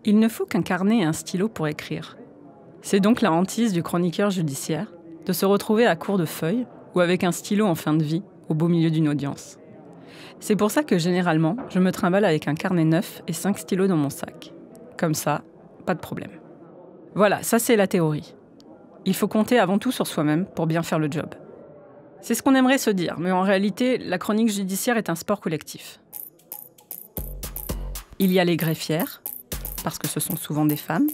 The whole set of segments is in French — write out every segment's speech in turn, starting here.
Il ne faut qu'un carnet et un stylo pour écrire. C'est donc la hantise du chroniqueur judiciaire de se retrouver à court de feuilles ou avec un stylo en fin de vie au beau milieu d'une audience. C'est pour ça que généralement, je me trimballe avec un carnet neuf et 5 stylos dans mon sac. Comme ça, pas de problème. Voilà, ça c'est la théorie. Il faut compter avant tout sur soi-même pour bien faire le job. C'est ce qu'on aimerait se dire, mais en réalité, la chronique judiciaire est un sport collectif. Il y a les greffières, parce que ce sont souvent des femmes,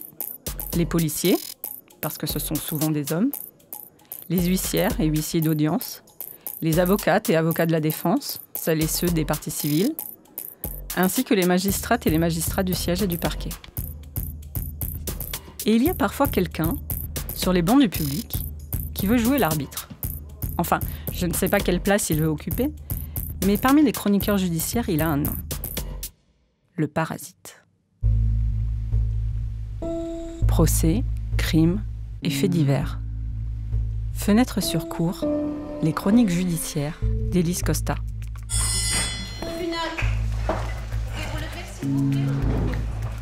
les policiers, parce que ce sont souvent des hommes, les huissières et huissiers d'audience, les avocates et avocats de la défense, celles et ceux des parties civiles, ainsi que les magistrates et les magistrats du siège et du parquet. Et il y a parfois quelqu'un, sur les bancs du public, qui veut jouer l'arbitre. Enfin, je ne sais pas quelle place il veut occuper, mais parmi les chroniqueurs judiciaires, il a un nom. Le parasite. Procès, crimes et faits divers. Fenêtre sur cour, les chroniques judiciaires d'Élise Costa.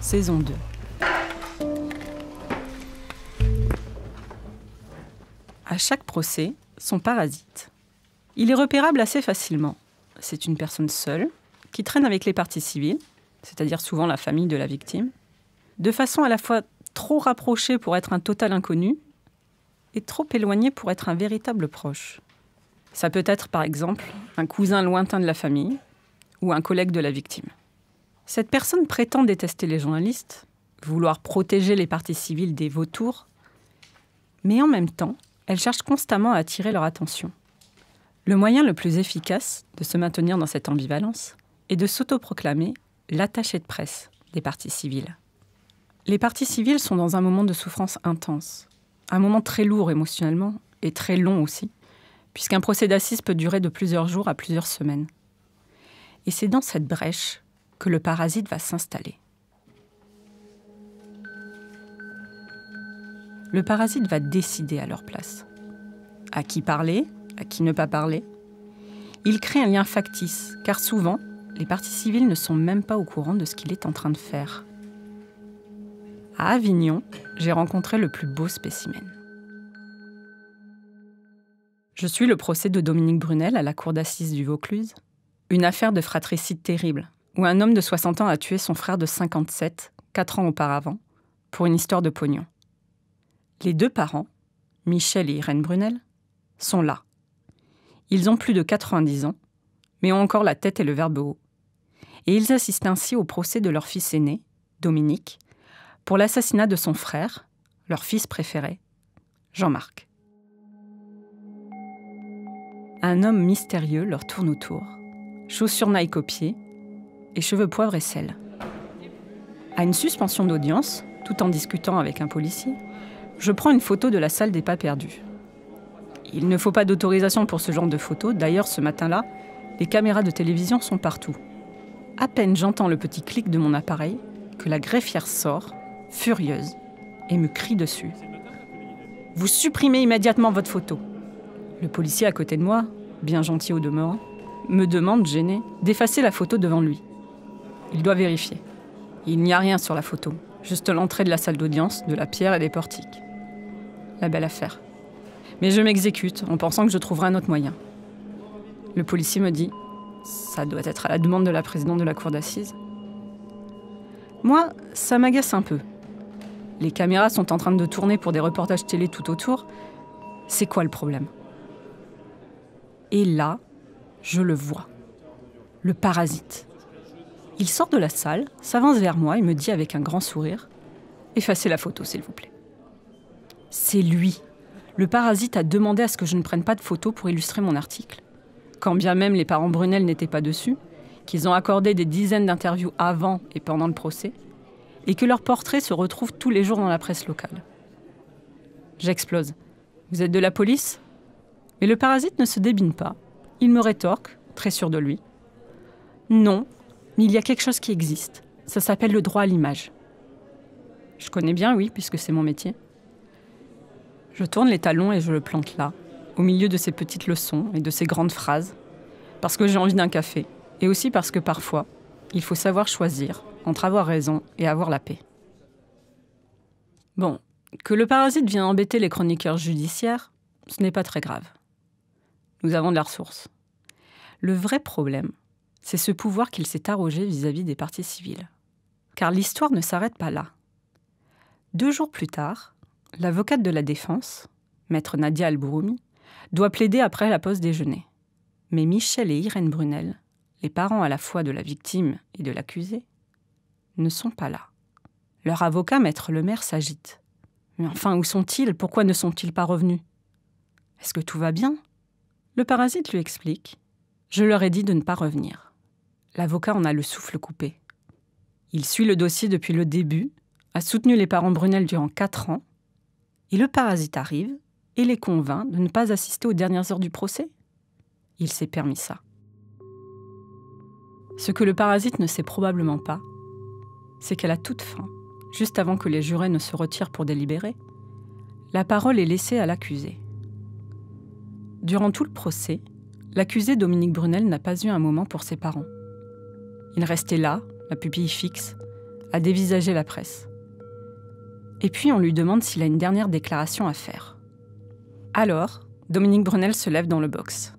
Saison 2. À chaque procès, son parasite. Il est repérable assez facilement. C'est une personne seule, qui traîne avec les parties civiles, c'est-à-dire souvent la famille de la victime, de façon à la fois trop rapprochée pour être un total inconnu et trop éloignée pour être un véritable proche. Ça peut être, par exemple, un cousin lointain de la famille ou un collègue de la victime. Cette personne prétend détester les journalistes, vouloir protéger les parties civiles des vautours, mais en même temps, elle cherche constamment à attirer leur attention. Le moyen le plus efficace de se maintenir dans cette ambivalence est de s'autoproclamer l'attaché de presse des parties civiles. Les parties civiles sont dans un moment de souffrance intense, un moment très lourd émotionnellement et très long aussi, puisqu'un procès d'assises peut durer de plusieurs jours à plusieurs semaines. Et c'est dans cette brèche que le parasite va s'installer. Le parasite va décider à leur place. À qui parler, à qui ne pas parler. Il crée un lien factice, car souvent, les parties civiles ne sont même pas au courant de ce qu'il est en train de faire. À Avignon, j'ai rencontré le plus beau spécimen. Je suis le procès de Dominique Brunel à la cour d'assises du Vaucluse. Une affaire de fratricide terrible, où un homme de 60 ans a tué son frère de 57, 4 ans auparavant, pour une histoire de pognon. Les deux parents, Michel et Irène Brunel, sont là. Ils ont plus de 90 ans, mais ont encore la tête et le verbe haut. Et ils assistent ainsi au procès de leur fils aîné, Dominique, pour l'assassinat de son frère, leur fils préféré, Jean-Marc. Un homme mystérieux leur tourne autour, chaussures Nike aux pieds et cheveux poivre et sel. À une suspension d'audience, tout en discutant avec un policier, je prends une photo de la salle des pas perdus. Il ne faut pas d'autorisation pour ce genre de photo. D'ailleurs, ce matin-là, les caméras de télévision sont partout. À peine j'entends le petit clic de mon appareil que la greffière sort, furieuse, et me crie dessus. « Vous supprimez immédiatement votre photo !» Le policier à côté de moi, bien gentil au demeurant, me demande, gêné, d'effacer la photo devant lui. Il doit vérifier. Il n'y a rien sur la photo, juste l'entrée de la salle d'audience, de la pierre et des portiques. La belle affaire. Mais je m'exécute en pensant que je trouverai un autre moyen. Le policier me dit « Ça doit être à la demande de la présidente de la cour d'assises. » Moi, ça m'agace un peu. Les caméras sont en train de tourner pour des reportages télé tout autour. C'est quoi le problème ? Et là, je le vois. Le parasite. Il sort de la salle, s'avance vers moi et me dit avec un grand sourire « Effacez la photo, s'il vous plaît. » C'est lui. Le parasite a demandé à ce que je ne prenne pas de photos pour illustrer mon article. Quand bien même les parents Brunel n'étaient pas dessus, qu'ils ont accordé des dizaines d'interviews avant et pendant le procès, et que leurs portraits se retrouvent tous les jours dans la presse locale. J'explose. « Vous êtes de la police ?» Mais le parasite ne se débine pas. Il me rétorque, très sûr de lui. « Non, mais il y a quelque chose qui existe. Ça s'appelle le droit à l'image. » Je connais bien, oui, puisque c'est mon métier. Je tourne les talons et je le plante là, au milieu de ces petites leçons et de ces grandes phrases, parce que j'ai envie d'un café, et aussi parce que parfois, il faut savoir choisir entre avoir raison et avoir la paix. Bon, que le parasite vienne embêter les chroniqueurs judiciaires, ce n'est pas très grave. Nous avons de la ressource. Le vrai problème, c'est ce pouvoir qu'il s'est arrogé vis-à-vis des parties civiles. Car l'histoire ne s'arrête pas là. 2 jours plus tard, l'avocate de la défense, maître Nadia Al-Bouroumi, doit plaider après la pause déjeuner. Mais Michel et Irène Brunel, les parents à la fois de la victime et de l'accusé, ne sont pas là. Leur avocat, maître Lemaire, s'agite. Mais enfin, où sont-ils? Pourquoi ne sont-ils pas revenus? Est-ce que tout va bien? Le parasite lui explique. Je leur ai dit de ne pas revenir. L'avocat en a le souffle coupé. Il suit le dossier depuis le début, a soutenu les parents Brunel durant 4 ans, et le parasite arrive et les convainc de ne pas assister aux dernières heures du procès. Il s'est permis ça. Ce que le parasite ne sait probablement pas, c'est qu'à la toute fin, juste avant que les jurés ne se retirent pour délibérer, la parole est laissée à l'accusé. Durant tout le procès, l'accusé Dominique Brunel n'a pas eu un moment pour ses parents. Il restait là, la pupille fixe, à dévisager la presse. Et puis on lui demande s'il a une dernière déclaration à faire. Alors, Dominique Brunel se lève dans le box.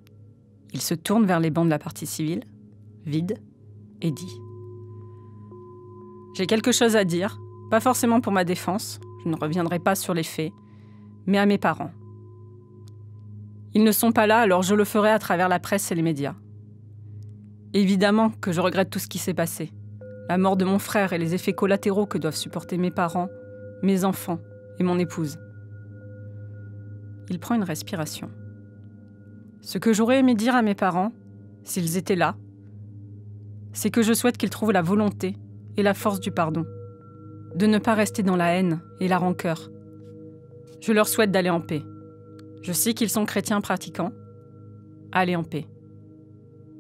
Il se tourne vers les bancs de la partie civile, vide, et dit « J'ai quelque chose à dire, pas forcément pour ma défense, je ne reviendrai pas sur les faits, mais à mes parents. Ils ne sont pas là, alors je le ferai à travers la presse et les médias. Évidemment que je regrette tout ce qui s'est passé. La mort de mon frère et les effets collatéraux que doivent supporter mes parents, mes enfants et mon épouse. » Il prend une respiration. Ce que j'aurais aimé dire à mes parents, s'ils étaient là, c'est que je souhaite qu'ils trouvent la volonté et la force du pardon, de ne pas rester dans la haine et la rancœur. Je leur souhaite d'aller en paix. Je sais qu'ils sont chrétiens pratiquants. Allez en paix.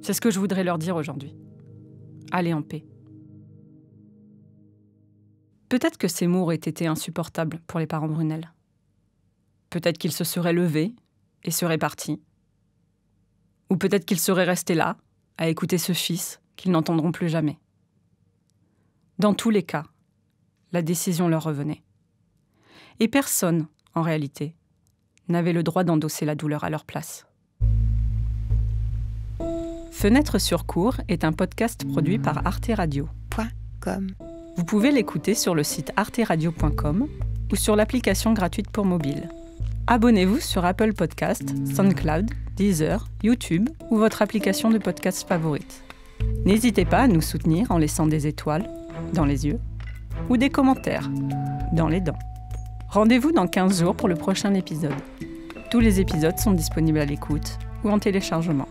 C'est ce que je voudrais leur dire aujourd'hui. Allez en paix. Peut-être que ces mots auraient été insupportables pour les parents Brunel. Peut-être qu'ils se seraient levés et seraient partis. Ou peut-être qu'ils seraient restés là, à écouter ce fils qu'ils n'entendront plus jamais. Dans tous les cas, la décision leur revenait. Et personne, en réalité, n'avait le droit d'endosser la douleur à leur place. Fenêtre sur cour est un podcast produit par Arte Radio.com. Vous pouvez l'écouter sur le site arteradio.com ou sur l'application gratuite pour mobile. Abonnez-vous sur Apple Podcasts, SoundCloud, Deezer, YouTube ou votre application de podcast favorite. N'hésitez pas à nous soutenir en laissant des étoiles dans les yeux ou des commentaires dans les dents. Rendez-vous dans 15 jours pour le prochain épisode. Tous les épisodes sont disponibles à l'écoute ou en téléchargement.